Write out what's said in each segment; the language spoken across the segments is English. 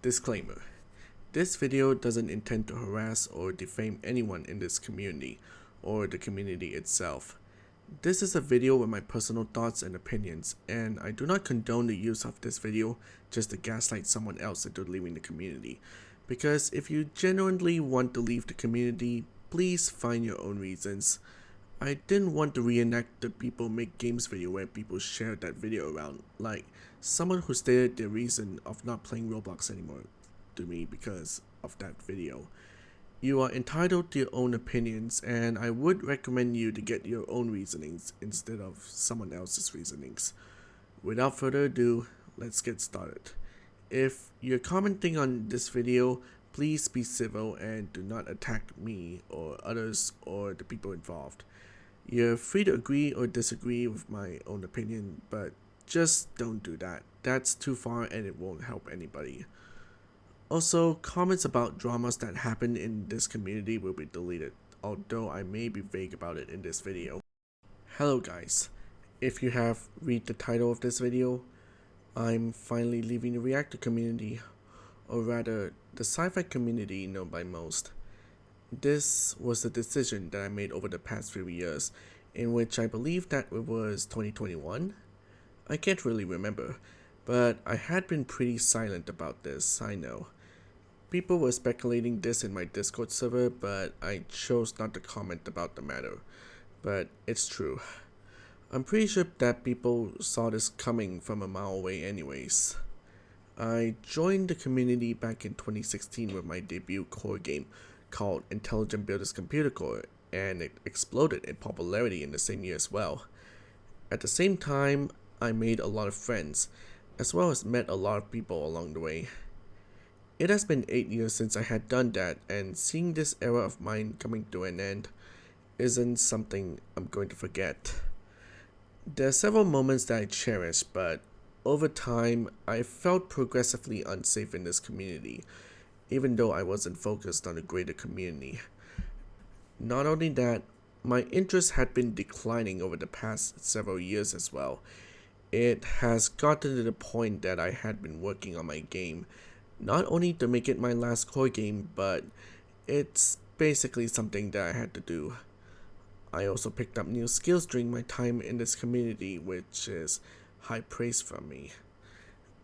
Disclaimer: this video doesn't intend to harass or defame anyone in this community or the community itself. This is a video with my personal thoughts and opinions, and I do not condone the use of this video just to gaslight someone else into leaving the community. Because if you genuinely want to leave the community, please find your own reasons. I didn't want to reenact the people make games video where people shared that video around, like someone who stated their reason of not playing Roblox anymore to me because of that video. You are entitled to your own opinions, and I would recommend you to get your own reasonings instead of someone else's reasonings. Without further ado, let's get started. If you're commenting on this video, please be civil and do not attack me or others or the people involved. You're free to agree or disagree with my own opinion, but just don't do that. That's too far and it won't help anybody. Also, comments about dramas that happen in this community will be deleted, although I may be vague about it in this video. Hello guys, if you have read the title of this video, I'm finally leaving the reactor community, or rather, the sci-fi community known by most. This was a decision that I made over the past few years, in which I believe that it was 2021? I can't really remember, but I had been pretty silent about this, I know. People were speculating this in my Discord server, but I chose not to comment about the matter. But it's true. I'm pretty sure that people saw this coming from a mile away anyways. I joined the community back in 2016 with my debut core game called Intelligent Builders Computer Core, and it exploded in popularity in the same year as well. At the same time, I made a lot of friends, as well as met a lot of people along the way. It has been 8 years since I had done that, and seeing this era of mine coming to an end isn't something I'm going to forget. There are several moments that I cherish, but over time, I felt progressively unsafe in this community, even though I wasn't focused on the greater community. Not only that, my interest had been declining over the past several years as well. It has gotten to the point that I had been working on my game, not only to make it my last core game, but it's basically something that I had to do. I also picked up new skills during my time in this community, which is high praise from me.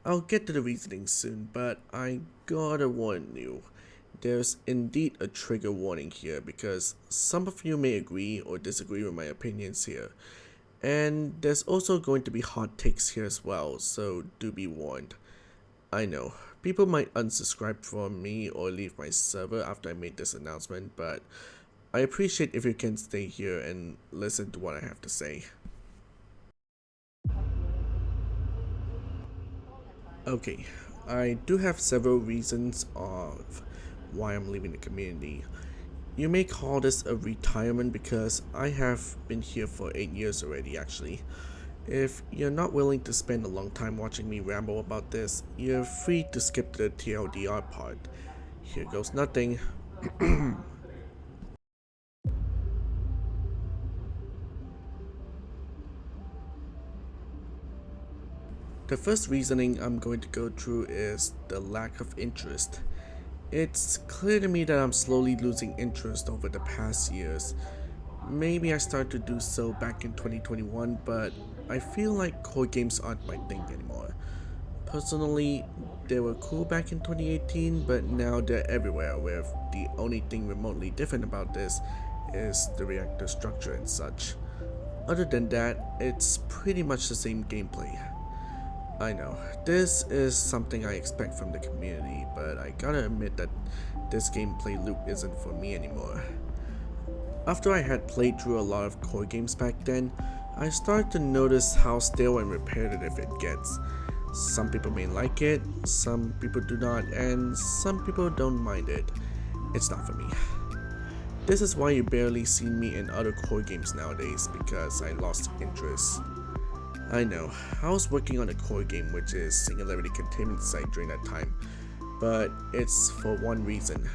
I'll get to the reasoning soon, but I gotta warn you, there's indeed a trigger warning here because some of you may agree or disagree with my opinions here. And there's also going to be hot takes here as well, so do be warned. I know, people might unsubscribe from me or leave my server after I made this announcement, but I appreciate if you can stay here and listen to what I have to say. Okay, I do have several reasons of why I'm leaving the community. You may call this a retirement because I have been here for 8 years already actually. If you're not willing to spend a long time watching me ramble about this, you're free to skip the TLDR part. Here goes nothing. The first reasoning I'm going to go through is the lack of interest. It's clear to me that I'm slowly losing interest over the past years. Maybe I started to do so back in 2021, but I feel like core games aren't my thing anymore. Personally, they were cool back in 2018, but now they're everywhere, where the only thing remotely different about this is the reactor structure and such. Other than that, it's pretty much the same gameplay. I know, this is something I expect from the community, but I gotta admit that this gameplay loop isn't for me anymore. After I had played through a lot of core games back then, I started to notice how stale and repetitive it gets. Some people may like it, some people do not, and some people don't mind it. It's not for me. This is why you barely see me in other core games nowadays, because I lost interest. I know, I was working on a core game which is Singularity Containment Site during that time, but it's for one reason.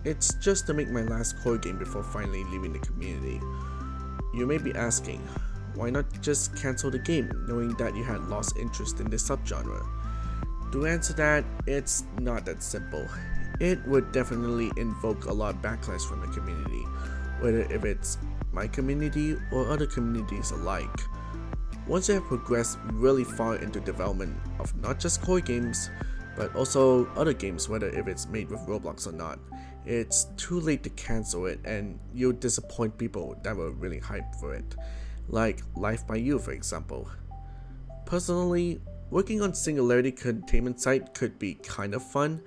It's just to make my last core game before finally leaving the community. You may be asking, why not just cancel the game knowing that you had lost interest in this subgenre? To answer that, it's not that simple. It would definitely invoke a lot of backlash from the community, whether if it's my community or other communities alike. Once you have progressed really far into development of not just core games, but also other games, whether if it's made with Roblox or not, it's too late to cancel it and you'll disappoint people that were really hyped for it, like Life by You for example. Personally, working on Singularity Containment Site could be kind of fun,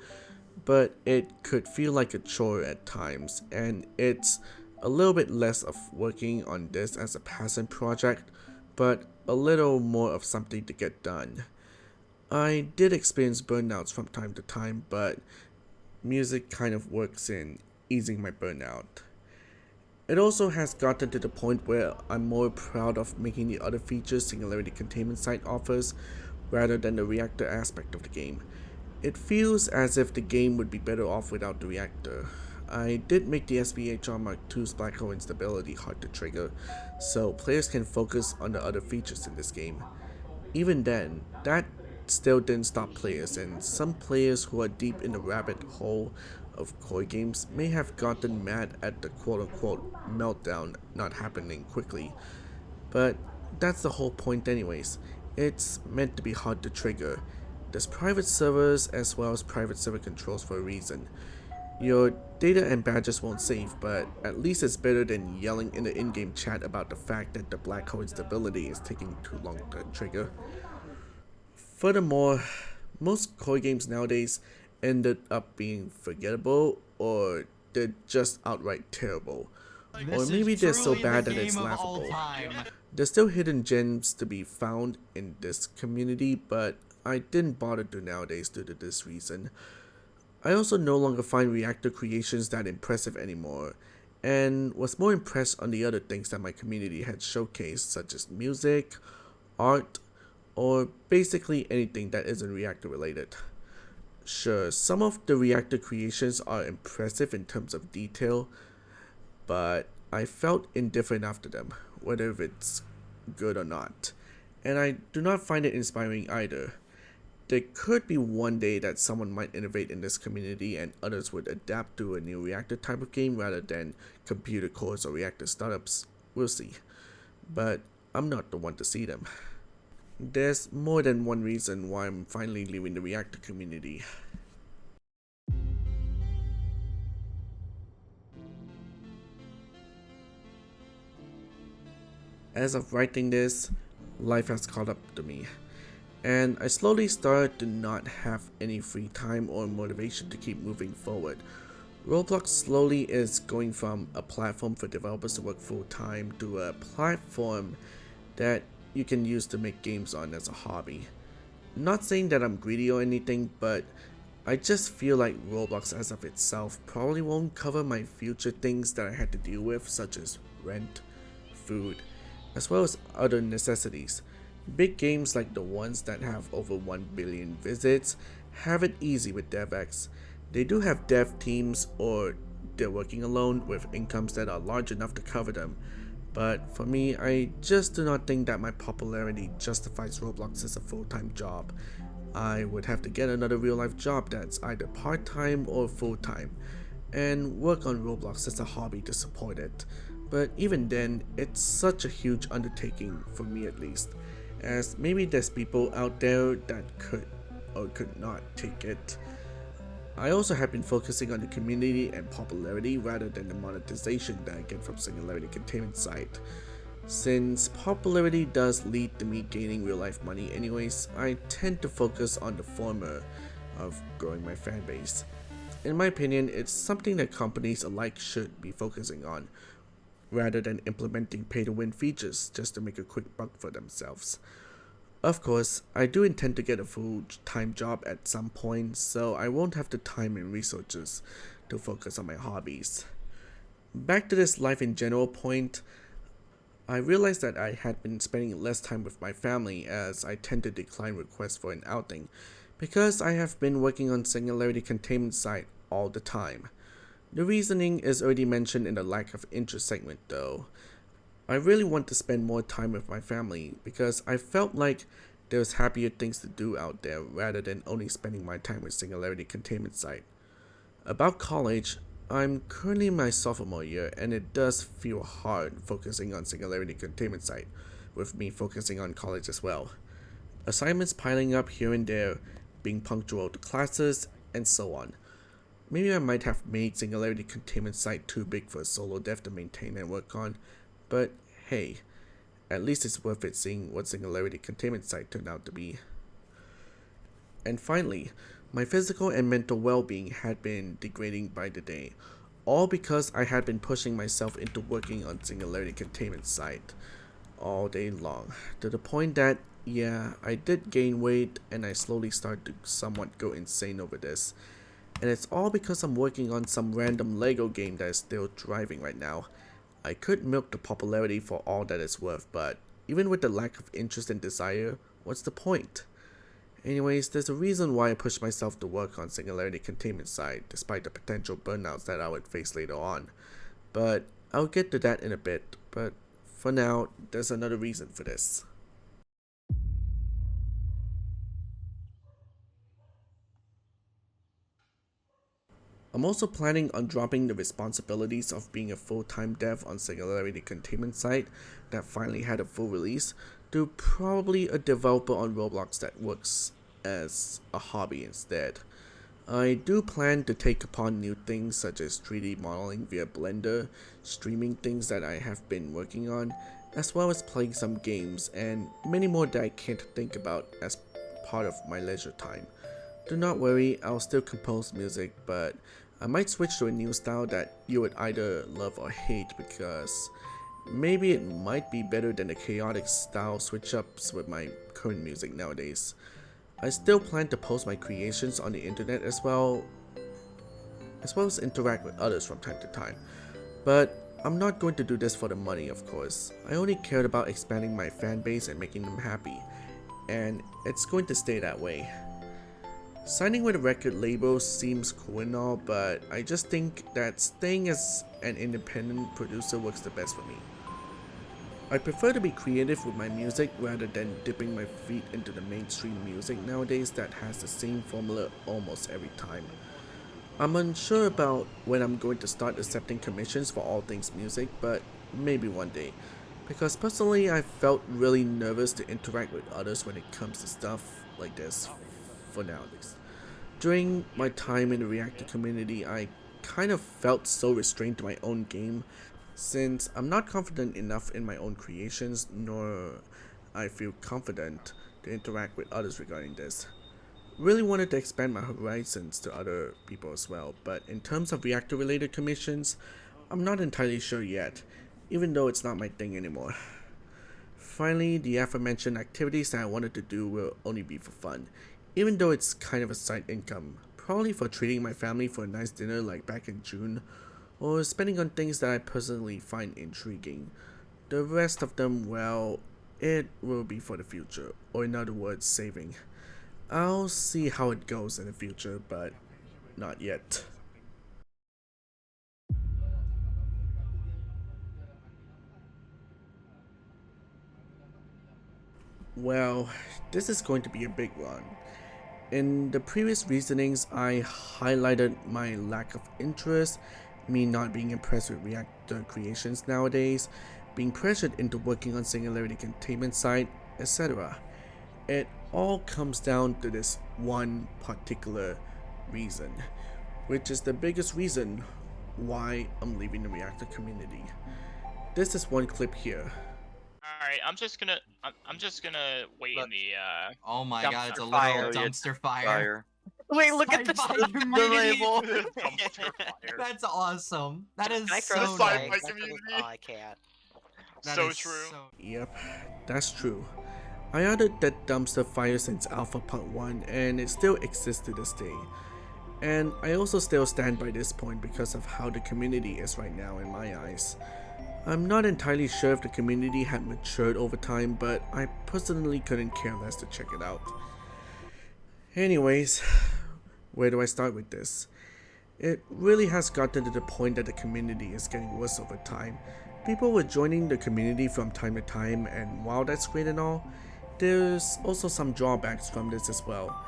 but it could feel like a chore at times, and it's a little bit less of working on this as a passion project, but a little more of something to get done. I did experience burnouts from time to time, but music kind of works in easing my burnout. It also has gotten to the point where I'm more proud of making the other features Singularity Containment Site offers rather than the reactor aspect of the game. It feels as if the game would be better off without the reactor. I did make the SBHR Mark II's black hole instability hard to trigger, so players can focus on the other features in this game. Even then, that still didn't stop players, and some players who are deep in the rabbit hole of core games may have gotten mad at the quote-unquote meltdown not happening quickly. But that's the whole point anyways. It's meant to be hard to trigger. There's private servers as well as private server controls for a reason. Your data and badges won't save, but at least it's better than yelling in the in-game chat about the fact that the black hole instability is taking too long to trigger. Furthermore, most core games nowadays ended up being forgettable, or they're just outright terrible. Or maybe they're so bad that it's laughable. There's still hidden gems to be found in this community, but I didn't bother to nowadays due to this reason. I also no longer find reactor creations that impressive anymore, and was more impressed on the other things that my community had showcased, such as music, art, or basically anything that isn't reactor related. Sure, some of the reactor creations are impressive in terms of detail, but I felt indifferent after them, whether it's good or not, and I do not find it inspiring either. There could be one day that someone might innovate in this community and others would adapt to a new reactor type of game rather than computer cores or reactor startups. We'll see. But I'm not the one to see them. There's more than one reason why I'm finally leaving the reactor community. As of writing this, life has caught up to me, and I slowly started to not have any free time or motivation to keep moving forward. Roblox slowly is going from a platform for developers to work full time to a platform that you can use to make games on as a hobby. Not saying that I'm greedy or anything, but I just feel like Roblox as of itself probably won't cover my future things that I had to deal with, such as rent, food, as well as other necessities. Big games like the ones that have over 1 billion visits have it easy with DevX. They do have dev teams, or they're working alone with incomes that are large enough to cover them. But for me, I just do not think that my popularity justifies Roblox as a full-time job. I would have to get another real-life job that's either part-time or full-time, and work on Roblox as a hobby to support it. But even then, it's such a huge undertaking, for me at least, as maybe there's people out there that could or could not take it. I also have been focusing on the community and popularity rather than the monetization that I get from Singularity Containment Site. Since popularity does lead to me gaining real life money anyways, I tend to focus on the former of growing my fan base. In my opinion, it's something that companies alike should be focusing on, rather than implementing pay-to-win features just to make a quick buck for themselves. Of course, I do intend to get a full-time job at some point, so I won't have the time and resources to focus on my hobbies. Back to this life in general point, I realized that I had been spending less time with my family as I tend to decline requests for an outing, because I have been working on Singularity Containment Site all the time. The reasoning is already mentioned in the lack of interest segment though. I really want to spend more time with my family because I felt like there's happier things to do out there rather than only spending my time with Singularity Containment Site. About college, I'm currently in my sophomore year and it does feel hard focusing on Singularity Containment Site, with me focusing on college as well. Assignments piling up here and there, being punctual to classes, and so on. Maybe I might have made Singularity Containment Site too big for a solo dev to maintain and work on, but hey, at least it's worth it seeing what Singularity Containment Site turned out to be. And finally, my physical and mental well-being had been degrading by the day, all because I had been pushing myself into working on Singularity Containment Site all day long, to the point that, yeah, I did gain weight and I slowly started to somewhat go insane over this. And it's all because I'm working on some random Lego game that is still thriving right now. I could milk the popularity for all that it's worth, but even with the lack of interest and desire, what's the point? Anyways, there's a reason why I pushed myself to work on Singularity Containment Site, despite the potential burnouts that I would face later on. But I'll get to that in a bit, but for now, there's another reason for this. I'm also planning on dropping the responsibilities of being a full-time dev on Singularity Containment Site that finally had a full release to probably a developer on Roblox that works as a hobby instead. I do plan to take upon new things such as 3D modeling via Blender, streaming things that I have been working on, as well as playing some games and many more that I can't think about as part of my leisure time. Do not worry, I'll still compose music, but I might switch to a new style that you would either love or hate because maybe it might be better than the chaotic style switch ups with my current music nowadays. I still plan to post my creations on the internet as well as interact with others from time to time. But I'm not going to do this for the money, of course. I only cared about expanding my fan base and making them happy, and it's going to stay that way. Signing with a record label seems cool and all, but I just think that staying as an independent producer works the best for me. I prefer to be creative with my music rather than dipping my feet into the mainstream music nowadays that has the same formula almost every time. I'm unsure about when I'm going to start accepting commissions for all things music, but maybe one day. Because personally, I felt really nervous to interact with others when it comes to stuff like this, for now at least. During my time in the reactor community, I kind of felt so restrained to my own game, since I'm not confident enough in my own creations, nor I feel confident to interact with others regarding this. Really wanted to expand my horizons to other people as well, but in terms of reactor related commissions, I'm not entirely sure yet, even though it's not my thing anymore. Finally, the aforementioned activities that I wanted to do will only be for fun, even though it's kind of a side income, probably for treating my family for a nice dinner like back in June, or spending on things that I personally find intriguing. The rest of them, well, it will be for the future, or in other words, saving. I'll see how it goes in the future, but not yet. Well, this is going to be a big one. In the previous reasonings, I highlighted my lack of interest, me not being impressed with reactor creations nowadays, being pressured into working on Singularity Containment Site, etc. It all comes down to this one particular reason, which is the biggest reason why I'm leaving the reactor community. This is one clip here. Alright, I'm just gonna wait in the Oh my god, it's a dumpster literal fire. dumpster fire. Wait, look at Sci-fi the community. label. Dumpster fire. That's awesome. That is Can I throw so the sci-fi nice. community? Oh, I can't. That So is true. Yep, that's true. I added that dumpster fire since Alpha Part 1 and it still exists to this day. And I also still stand by this point because of how the community is right now in my eyes. I'm not entirely sure if the community had matured over time, but I personally couldn't care less to check it out. Anyways, where do I start with this? It really has gotten to the point that the community is getting worse over time. People were joining the community from time to time, and while that's great and all, there's also some drawbacks from this as well.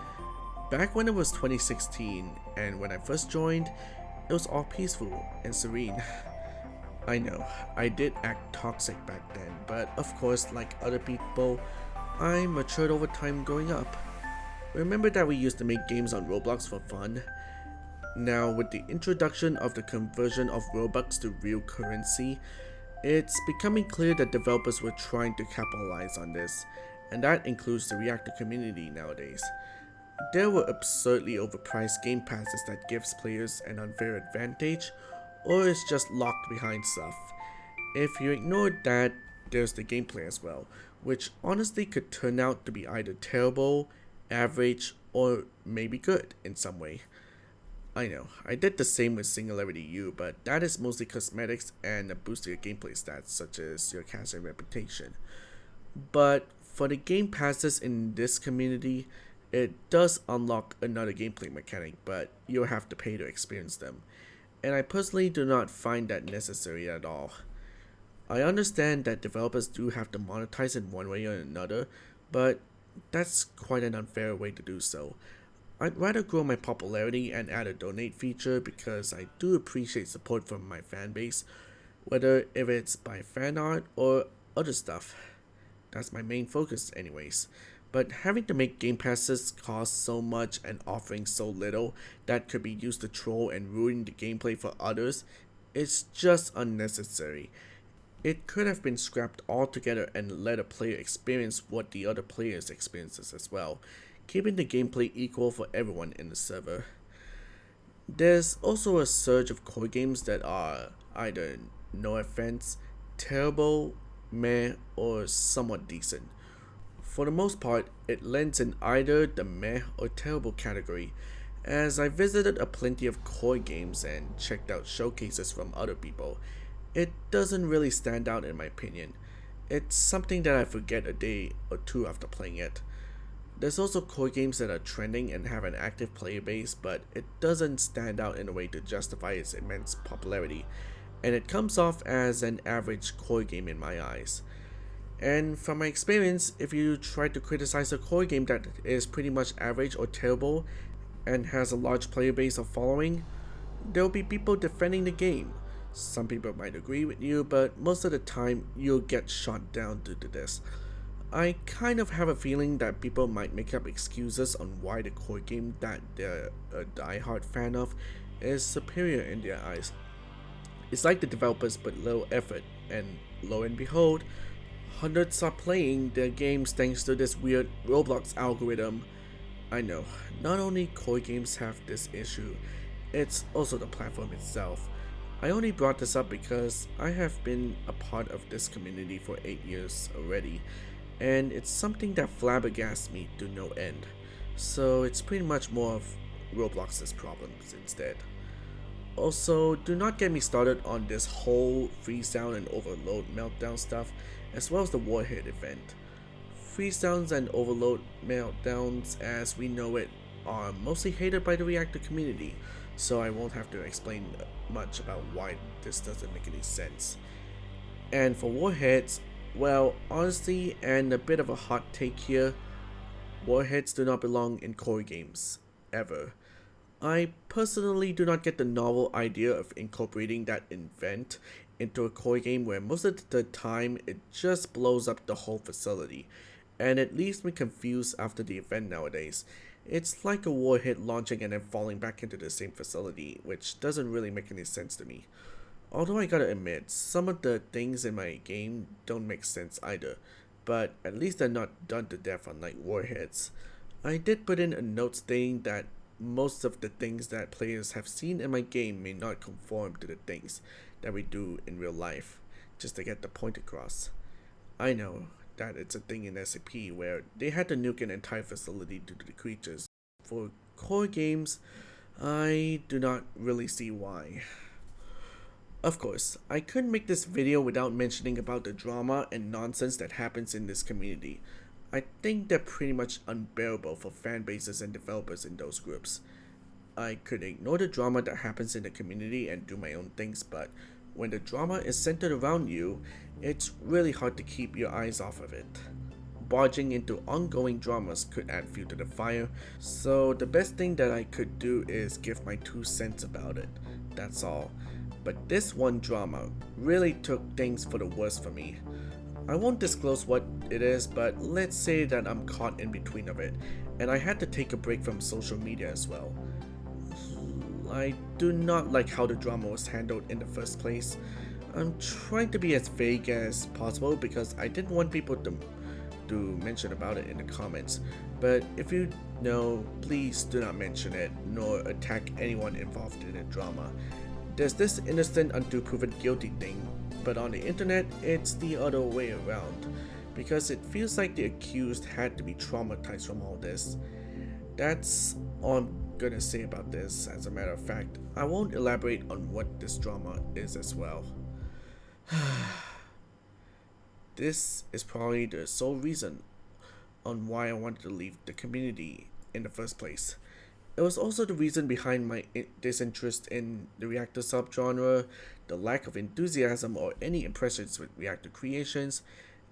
Back when it was 2016 and when I first joined, it was all peaceful and serene. I know, I did act toxic back then, but of course, like other people, I matured over time growing up. Remember that we used to make games on Roblox for fun? Now, with the introduction of the conversion of Robux to real currency, it's becoming clear that developers were trying to capitalize on this, and that includes the reactor community nowadays. There were absurdly overpriced game passes that gives players an unfair advantage, or is just locked behind stuff. If you ignore that, there's the gameplay as well, which honestly could turn out to be either terrible, average, or maybe good in some way. I know, I did the same with Singularity U, but that is mostly cosmetics and a boost to your gameplay stats such as your cash and reputation. But for the game passes in this community, it does unlock another gameplay mechanic, but you'll have to pay to experience them. And I personally do not find that necessary at all. I understand that developers do have to monetize in one way or another, but that's quite an unfair way to do so. I'd rather grow my popularity and add a donate feature because I do appreciate support from my fanbase, whether if it's by fan art or other stuff. That's my main focus anyways. But having to make game passes cost so much and offering so little that could be used to troll and ruin the gameplay for others is just unnecessary. It could have been scrapped altogether and let a player experience what the other players experiences as well, keeping the gameplay equal for everyone in the server. There's also a surge of core games that are either, no offense, terrible, meh, or somewhat decent. For the most part, it lands in either the meh or terrible category, as I visited a plenty of core games and checked out showcases from other people. It doesn't really stand out in my opinion. It's something that I forget a day or two after playing it. There's also core games that are trending and have an active player base, but it doesn't stand out in a way to justify its immense popularity, and it comes off as an average core game in my eyes. And from my experience, if you try to criticize a core game that is pretty much average or terrible and has a large player base or following, there will be people defending the game. Some people might agree with you, but most of the time you'll get shot down due to this. I kind of have a feeling that people might make up excuses on why the core game that they're a diehard fan of is superior in their eyes. It's like the developers put little effort, and lo and behold, hundreds are playing their games thanks to this weird Roblox algorithm. I know, not only core games have this issue, it's also the platform itself. I only brought this up because I have been a part of this community for 8 years already, and it's something that flabbergasts me to no end. So it's pretty much more of Roblox's problems instead. Also, do not get me started on this whole freeze down and overload meltdown stuff, as well as the Warhead event. Freeze downs and overload meltdowns as we know it are mostly hated by the reactor community, so I won't have to explain much about why this doesn't make any sense. And for Warheads, well, honestly, and a bit of a hot take here, Warheads do not belong in core games, ever. I personally do not get the novel idea of incorporating that event into a core game where most of the time it just blows up the whole facility, and it leaves me confused after the event nowadays. It's like a warhead launching and then falling back into the same facility, which doesn't really make any sense to me. Although I gotta admit, some of the things in my game don't make sense either, but at least they're not done to death unlike warheads. I did put in a note stating that most of the things that players have seen in my game may not conform to the things that we do in real life, just to get the point across. I know that it's a thing in SCP where they had to nuke an entire facility due to the creatures. For core games, I do not really see why. Of course, I couldn't make this video without mentioning about the drama and nonsense that happens in this community. I think they're pretty much unbearable for fan bases and developers in those groups. I could ignore the drama that happens in the community and do my own things, but when the drama is centered around you, it's really hard to keep your eyes off of it. barging into ongoing dramas could add fuel to the fire, so the best thing that I could do is give my 2 cents about it, that's all. But this one drama really took things for the worse for me. I won't disclose what it is, but let's say that I'm caught in between of it, and I had to take a break from social media as well. I do not like how the drama was handled in the first place. I'm trying to be as vague as possible because I didn't want people to mention about it in the comments, but if you know, please do not mention it nor attack anyone involved in the drama. There's this innocent until proven guilty thing, but on the internet it's the other way around, because it feels like the accused had to be traumatized from all this. That's all I'm gonna say about this. As a matter of fact, I won't elaborate on what this drama is as well. This is probably the sole reason on why I wanted to leave the community in the first place. It was also the reason behind my disinterest in the reactor subgenre, the lack of enthusiasm or any impressions with reactor creations,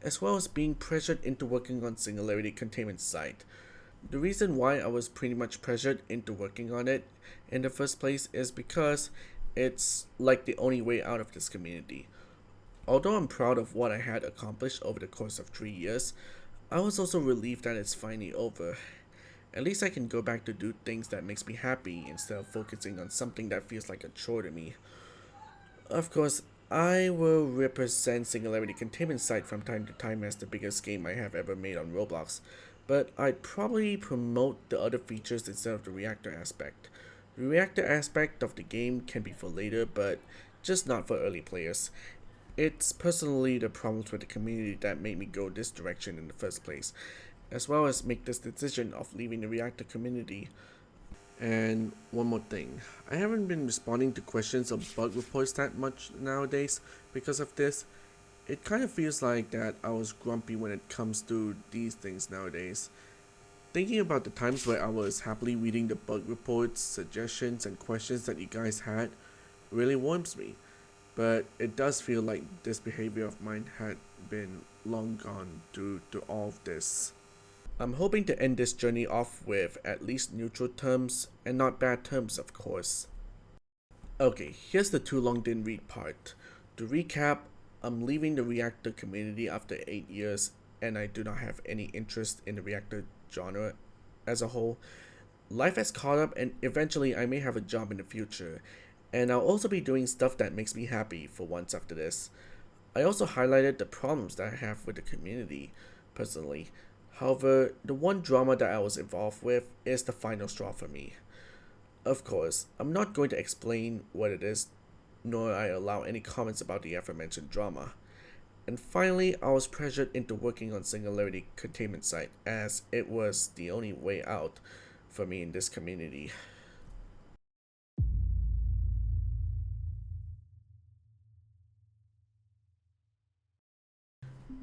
as well as being pressured into working on Singularity Containment site. The reason why I was pretty much pressured into working on it in the first place is because it's like the only way out of this community. Although I'm proud of what I had accomplished over the course of 3 years, I was also relieved that it's finally over. At least I can go back to do things that makes me happy instead of focusing on something that feels like a chore to me. Of course, I will represent Singularity Containment site from time to time as the biggest game I have ever made on Roblox, but I'd probably promote the other features instead of the reactor aspect. The reactor aspect of the game can be for later, but just not for early players. It's personally the problems with the community that made me go this direction in the first place, as well as make this decision of leaving the reactor community. And one more thing, I haven't been responding to questions or bug reports that much nowadays because of this. It kind of feels like that I was grumpy when it comes to these things nowadays. Thinking about the times where I was happily reading the bug reports, suggestions, and questions that you guys had really warms me. But it does feel like this behavior of mine had been long gone due to all of this. I'm hoping to end this journey off with at least neutral terms, and not bad terms of course. Okay, here's the too long didn't read part. To recap, I'm leaving the reactor community after 8 years, and I do not have any interest in the reactor genre as a whole. Life has caught up, and eventually I may have a job in the future, and I'll also be doing stuff that makes me happy for once after this. I also highlighted the problems that I have with the community, personally. However, the one drama that I was involved with is the final straw for me. Of course, I'm not going to explain what it is, nor I allow any comments about the aforementioned drama. And finally, I was pressured into working on Singularity Containment site, as it was the only way out for me in this community.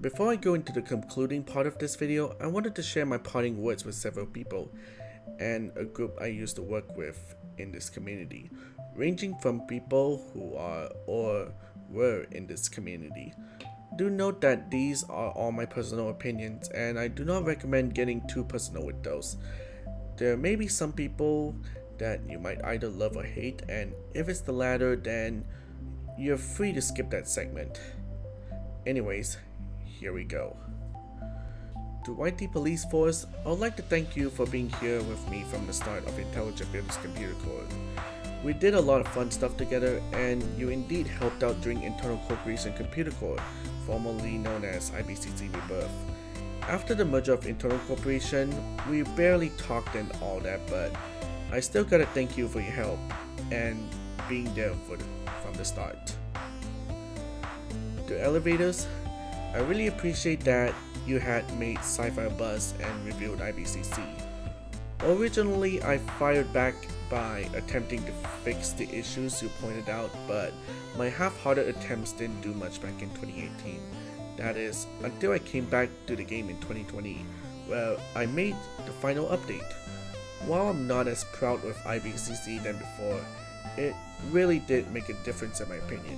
Before I go into the concluding part of this video, I wanted to share my parting words with several people and a group I used to work with in this community, ranging from people who are or were in this community. Do note that these are all my personal opinions, and I do not recommend getting too personal with those. There may be some people that you might either love or hate, and if it's the latter, then you're free to skip that segment. Anyways, here we go. To YT Police Force, I would like to thank you for being here with me from the start of Intelligent Business Computer Core. We did a lot of fun stuff together, and you indeed helped out during Internal Corporation Computer Core, formerly known as IBCC Rebirth. After the merger of Internal Corporation, we barely talked and all that, but I still gotta thank you for your help and being there from the start. To Elevators, I really appreciate that you had made Sci-Fi a buzz and reviewed IBCC. Originally, I fired back by attempting to fix the issues you pointed out, but my half-hearted attempts didn't do much back in 2018. That is, until I came back to the game in 2020, where I made the final update. While I'm not as proud with IBCC than before, it really did make a difference in my opinion.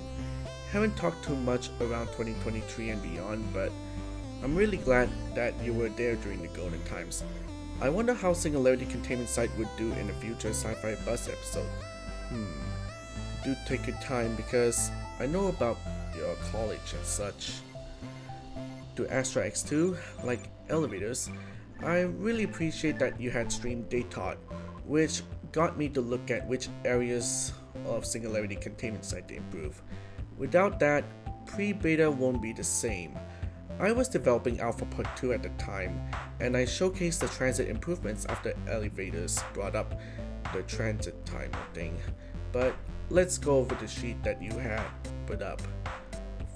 Haven't talked too much around 2023 and beyond, but I'm really glad that you were there during the golden times. I wonder how Singularity Containment Site would do in a future Sci-Fi Bus episode. Do take your time because I know about your college and such. To Astra X2, like elevators, I really appreciate that you had streamed Daytod, which got me to look at which areas of Singularity Containment Site to improve. Without that, pre-beta won't be the same. I was developing Alpha Part 2 at the time, and I showcased the transit improvements after elevators brought up the transit time thing. But let's go over the sheet that you had put up.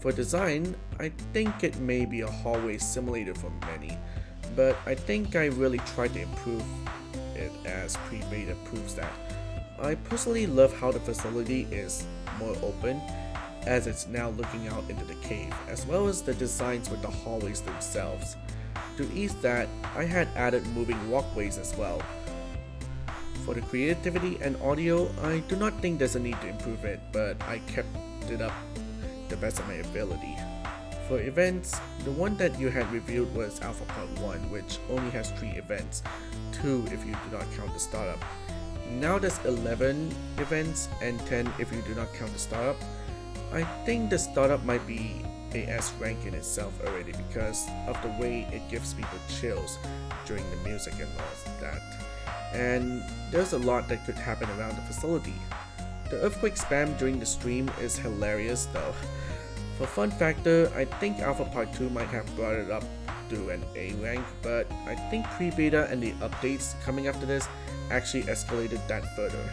For design, I think it may be a hallway simulator for many, but I think I really tried to improve it as pre-beta proves that. I personally love how the facility is more open, as it's now looking out into the cave, as well as the designs with the hallways themselves. To ease that, I had added moving walkways as well. For the creativity and audio, I do not think there's a need to improve it, but I kept it up the best of my ability. For events, the one that you had reviewed was Alpha Part 1, which only has 3 events, 2 if you do not count the startup. Now there's 11 events and 10 if you do not count the startup. I think the startup might be a S rank in itself already because of the way it gives people chills during the music and all that. And there's a lot that could happen around the facility. The earthquake spam during the stream is hilarious though. For fun factor, I think Alpha Part 2 might have brought it up to an A rank, but I think pre-beta and the updates coming after this actually escalated that further.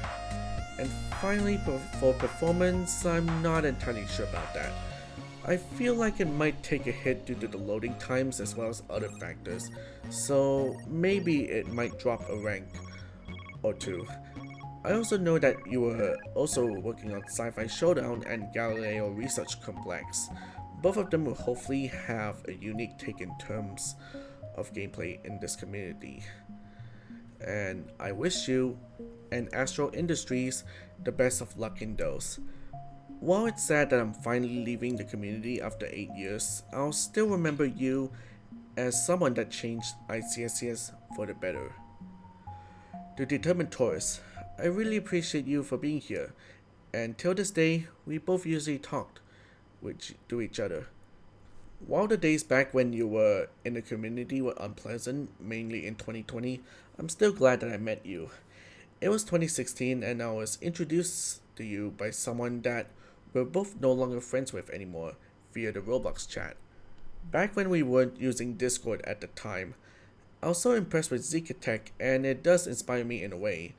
And finally, for performance, I'm not entirely sure about that. I feel like it might take a hit due to the loading times as well as other factors, so maybe it might drop a rank or 2. I also know that you were also working on Sci-Fi Showdown and Galileo Research Complex. Both of them will hopefully have a unique take in terms of gameplay in this community. And I wish you and Astro Industries the best of luck in those. While it's sad that I'm finally leaving the community after 8 years, I'll still remember you as someone that changed ICSCS for the better. To DeterminedTorres, I really appreciate you for being here, and till this day, we both usually talked to each other. While the days back when you were in the community were unpleasant, mainly in 2020, I'm still glad that I met you. It was 2016 and I was introduced to you by someone that we're both no longer friends with anymore via the Roblox chat. Back when we weren't using Discord at the time, I was so impressed with Zika Tech and it does inspire me in a way.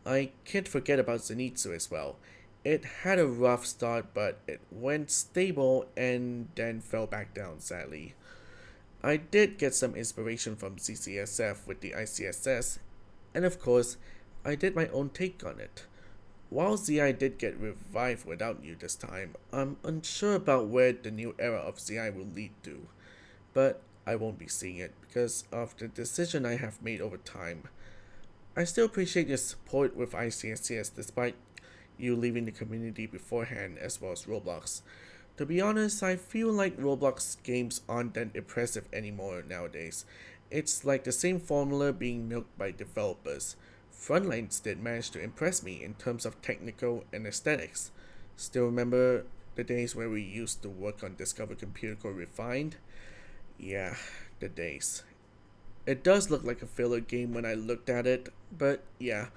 I can't forget about Zenitsu as well. It had a rough start but it went stable and then fell back down sadly. I did get some inspiration from CCSF with the ICSS, and of course, I did my own take on it. While ZI did get revived without you this time, I'm unsure about where the new era of ZI will lead to, but I won't be seeing it because of the decision I have made over time. I still appreciate your support with ICSCS despite you leaving the community beforehand as well as Roblox. To be honest, I feel like Roblox games aren't that impressive anymore nowadays. It's like the same formula being milked by developers. Frontlines did manage to impress me in terms of technical and aesthetics. Still remember the days where we used to work on Discover Computer Core Refined? Yeah, the days. It does look like a filler game when I looked at it, but yeah,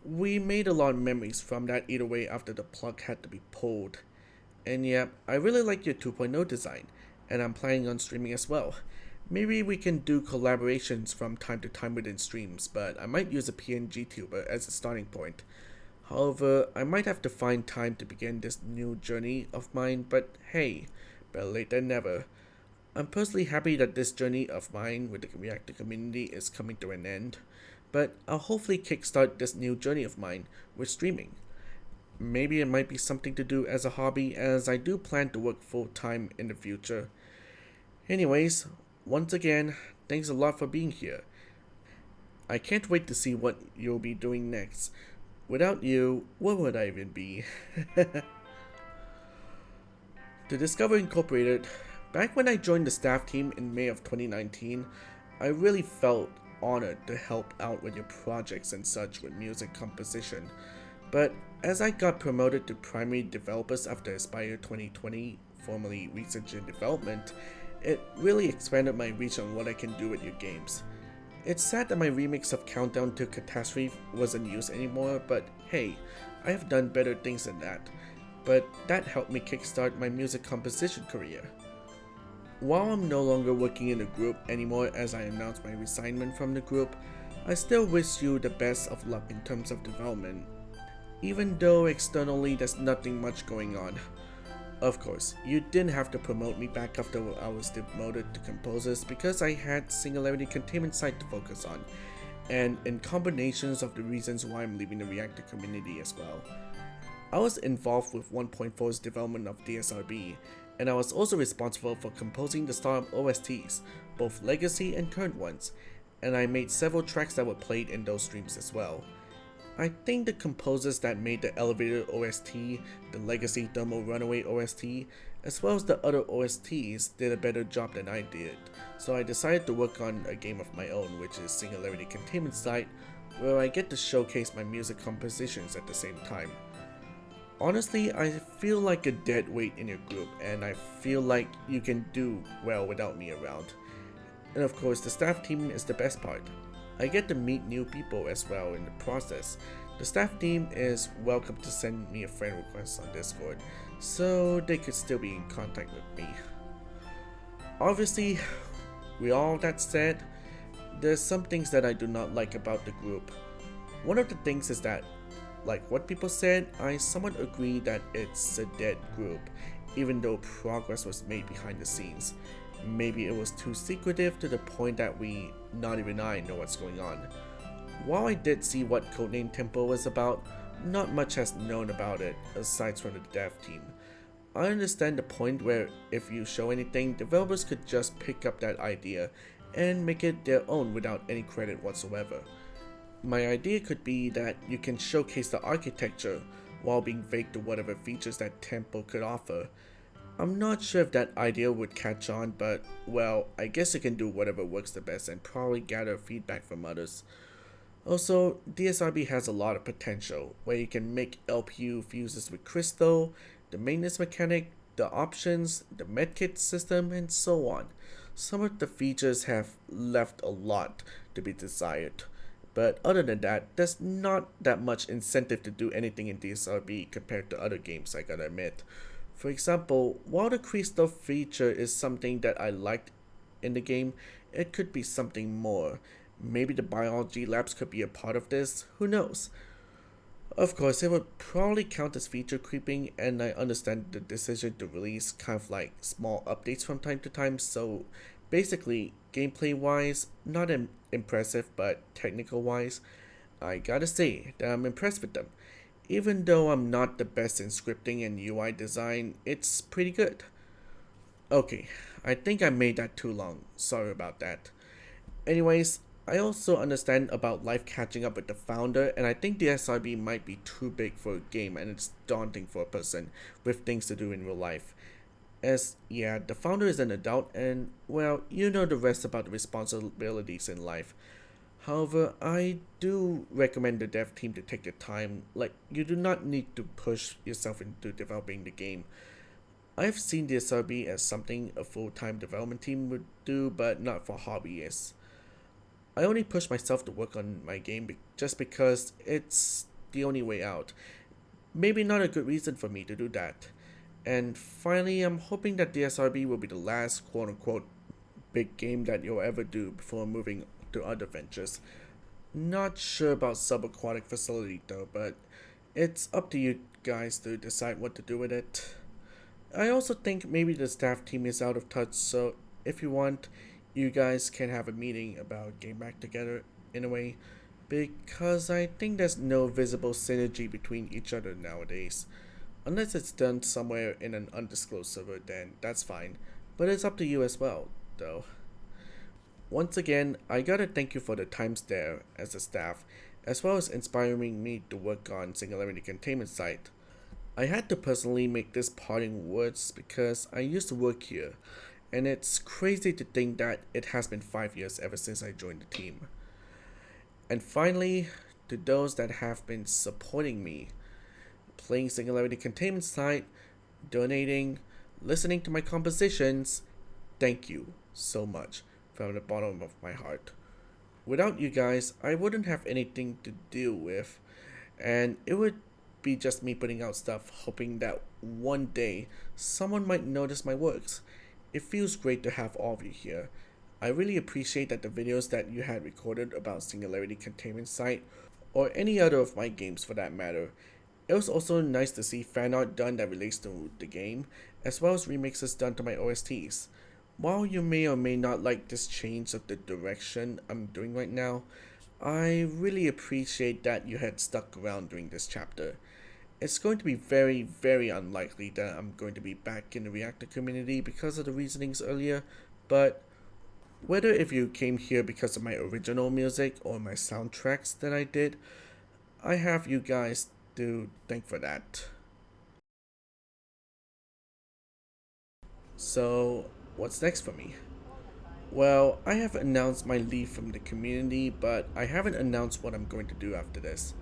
we made a lot of memories from that either way after the plug had to be pulled. And yeah, I really like your 2.0 design, and I'm planning on streaming as well. Maybe we can do collaborations from time to time within streams, but I might use a PNG tuber as a starting point. However, I might have to find time to begin this new journey of mine, but hey, better late than never. I'm personally happy that this journey of mine with the reactor community is coming to an end, but I'll hopefully kickstart this new journey of mine with streaming. Maybe it might be something to do as a hobby, as I do plan to work full-time in the future. Anyways, once again, thanks a lot for being here. I can't wait to see what you'll be doing next. Without you, where would I even be? To Discover Incorporated, Back when I joined the staff team in May of 2019, I really felt honored to help out with your projects and such with music composition. But as I got promoted to primary developers after Aspire 2020, formerly Research and Development, it really expanded my reach on what I can do with your games. It's sad that my remix of Countdown to Catastrophe wasn't used anymore, but hey, I have done better things than that. But that helped me kickstart my music composition career. While I'm no longer working in the group anymore as I announced my resignment from the group, I still wish you the best of luck in terms of development, even though externally there's nothing much going on. Of course, you didn't have to promote me back after I was demoted to composers because I had Singularity Containment Site to focus on, and in combinations of the reasons why I'm leaving the reactor community as well. I was involved with 1.4's development of DSRB, and I was also responsible for composing the startup OSTs, both legacy and current ones, and I made several tracks that were played in those streams as well. I think the composers that made the Elevator OST, the Legacy Thermal Runaway OST, as well as the other OSTs did a better job than I did, so I decided to work on a game of my own, which is Singularity Containment Site, where I get to showcase my music compositions at the same time. Honestly, I feel like a dead weight in your group, and I feel like you can do well without me around. And of course, the staff team is the best part. I get to meet new people as well in the process. The staff team is welcome to send me a friend request on Discord, so they could still be in contact with me. Obviously, with all that said, there's some things that I do not like about the group. One of the things is that, like what people said, I somewhat agree that it's a dead group, even though progress was made behind the scenes. Maybe it was too secretive to the point that not even I know what's going on. While I did see what Codename Tempo was about, not much has known about it aside from the dev team. I understand the point where if you show anything, developers could just pick up that idea and make it their own without any credit whatsoever. My idea could be that you can showcase the architecture while being vague to whatever features that Tempo could offer. I'm not sure if that idea would catch on, but well, I guess you can do whatever works the best and probably gather feedback from others. Also, DSRB has a lot of potential, where you can make LPU fuses with crystal, the maintenance mechanic, the options, the medkit system, and so on. Some of the features have left a lot to be desired. But other than that, there's not that much incentive to do anything in DSRB compared to other games, I gotta admit. For example, while the crystal feature is something that I liked in the game, it could be something more. Maybe the biology labs could be a part of this, who knows? Of course, it would probably count as feature creeping, and I understand the decision to release kind of like small updates from time to time, so basically, gameplay wise, not impressive, but technical wise, I gotta say that I'm impressed with them. Even though I'm not the best in scripting and UI design, it's pretty good. Okay, I think I made that too long, sorry about that. Anyways, I also understand about life catching up with the founder, and I think the SRB might be too big for a game and it's daunting for a person with things to do in real life. As, yeah, the founder is an adult and, well, you know the rest about the responsibilities in life. However, I do recommend the dev team to take the time, like, you do not need to push yourself into developing the game. I've seen the SRB as something a full-time development team would do, but not for hobbyists. I only push myself to work on my game just because it's the only way out. Maybe not a good reason for me to do that. And finally, I'm hoping that the SRB will be the last quote-unquote big game that you'll ever do before moving to other ventures. Not sure about subaquatic facility though, but it's up to you guys to decide what to do with it. I also think maybe the staff team is out of touch, so if you want, you guys can have a meeting about getting back together in a way, because I think there's no visible synergy between each other nowadays. Unless it's done somewhere in an undisclosed server, then that's fine, but it's up to you as well, though. Once again, I gotta thank you for the times there as a staff, as well as inspiring me to work on Singularity Containment Site. I had to personally make this parting words because I used to work here, and it's crazy to think that it has been 5 years ever since I joined the team. And finally, to those that have been supporting me, playing Singularity Containment Site, donating, listening to my compositions, thank you so much from the bottom of my heart. Without you guys, I wouldn't have anything to deal with, and it would be just me putting out stuff hoping that one day someone might notice my works. It feels great to have all of you here. I really appreciate that the videos that you had recorded about Singularity Containment Site, or any other of my games for that matter. It was also nice to see fan art done that relates to the game, as well as remixes done to my OSTs. While you may or may not like this change of the direction I'm doing right now, I really appreciate that you had stuck around during this chapter. It's going to be very, very unlikely that I'm going to be back in the reactor community because of the reasonings earlier, but whether if you came here because of my original music or my soundtracks that I did, I have you guys to thank for that. So, what's next for me? Well, I have announced my leave from the community, but I haven't announced what I'm going to do after this.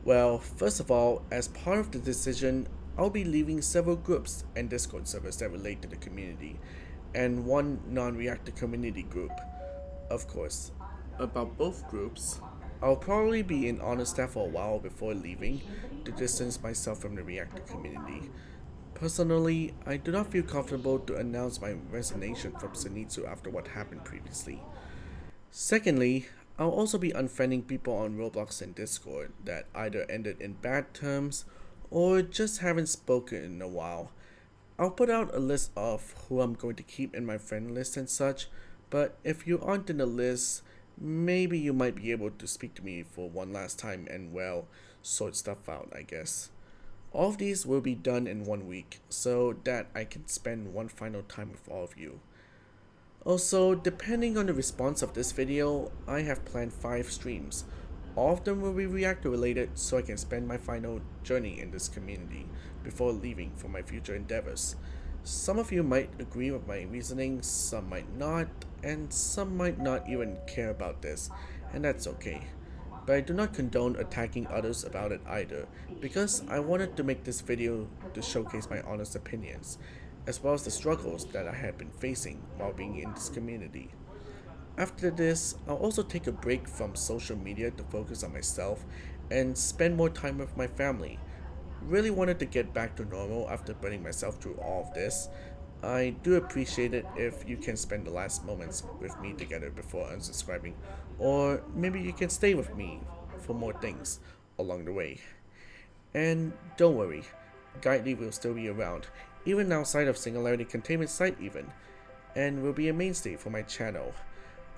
Well, first of all, as part of the decision, I'll be leaving several groups and Discord servers that relate to the community, and one non-reactor community group. Of course, about both groups, I'll probably be in honor staff for a while before leaving to distance myself from the reactor community. Personally, I do not feel comfortable to announce my resignation from Zenitsu after what happened previously. Secondly, I'll also be unfriending people on Roblox and Discord that either ended in bad terms or just haven't spoken in a while. I'll put out a list of who I'm going to keep in my friend list and such, but if you aren't in the list, maybe you might be able to speak to me for one last time and, well, sort stuff out, I guess. All of these will be done in 1 week, so that I can spend one final time with all of you. Also, depending on the response of this video, I have planned 5 streams. All of them will be reactor related, so I can spend my final journey in this community before leaving for my future endeavors. Some of you might agree with my reasoning, some might not, and some might not even care about this, and that's okay. But I do not condone attacking others about it either, because I wanted to make this video to showcase my honest opinions, as well as the struggles that I had been facing while being in this community. After this, I'll also take a break from social media to focus on myself and spend more time with my family. Really wanted to get back to normal after putting myself through all of this. I do appreciate it if you can spend the last moments with me together before unsubscribing, or maybe you can stay with me for more things along the way. And don't worry, Guidely will still be around, even outside of Singularity Containment Site even, and will be a mainstay for my channel.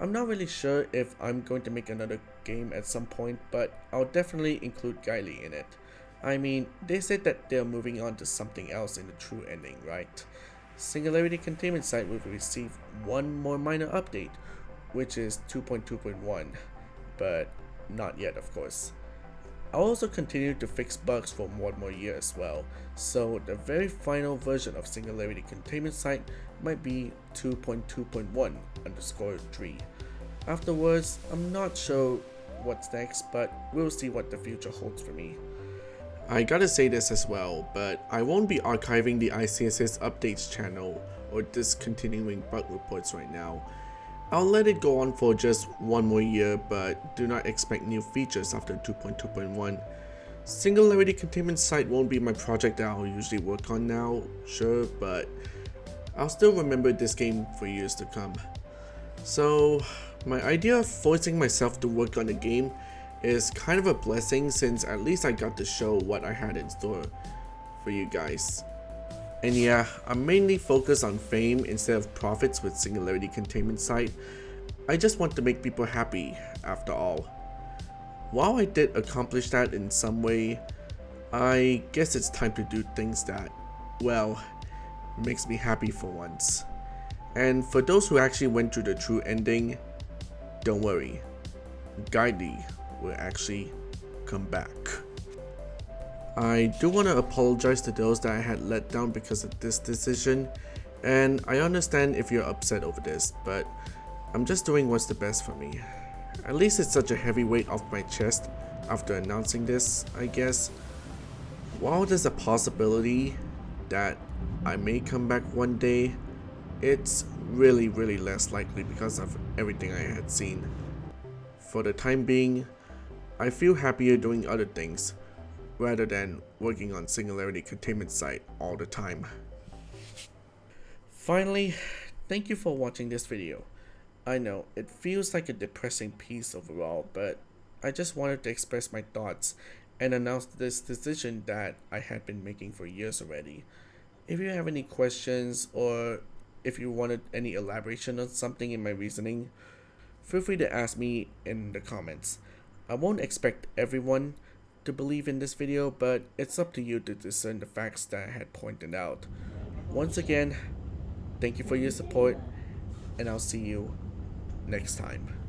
I'm not really sure if I'm going to make another game at some point, but I'll definitely include Guiley in it. I mean, they said that they're moving on to something else in the true ending, right? Singularity Containment Site will receive one more minor update, which is 2.2.1, but not yet, of course. I'll also continue to fix bugs for one more year as well, so the very final version of Singularity Containment Site might be 2.2.1_3. Afterwards, I'm not sure what's next, but we'll see what the future holds for me. I gotta say this as well, but I won't be archiving the ICSS updates channel or discontinuing bug reports right now. I'll let it go on for just one more year, but do not expect new features after 2.2.1. Singularity Containment Site won't be my project that I'll usually work on now, sure, but I'll still remember this game for years to come. So, my idea of forcing myself to work on a game is kind of a blessing, since at least I got to show what I had in store for you guys. And yeah, I'm mainly focused on fame instead of profits with Singularity Containment Site. I just want to make people happy after all. While I did accomplish that in some way, I guess it's time to do things that, well, makes me happy for once. And for those who actually went through the true ending, don't worry, Guidely will actually come back. I do want to apologize to those that I had let down because of this decision, And I understand if you're upset over this, but I'm just doing what's the best for me. At least it's such a heavy weight off my chest after announcing this, I guess. While there's a possibility that I may come back one day, it's really less likely because of everything I had seen. For the time being, I feel happier doing other things rather than working on Singularity Containment Site all the time. Finally, thank you for watching this video. I know, it feels like a depressing piece overall, but I just wanted to express my thoughts and announce this decision that I had been making for years already. If you have any questions or if you wanted any elaboration on something in my reasoning, feel free to ask me in the comments. I won't expect everyone to believe in this video, but it's up to you to discern the facts that I had pointed out. Once again, thank you for your support, and I'll see you next time.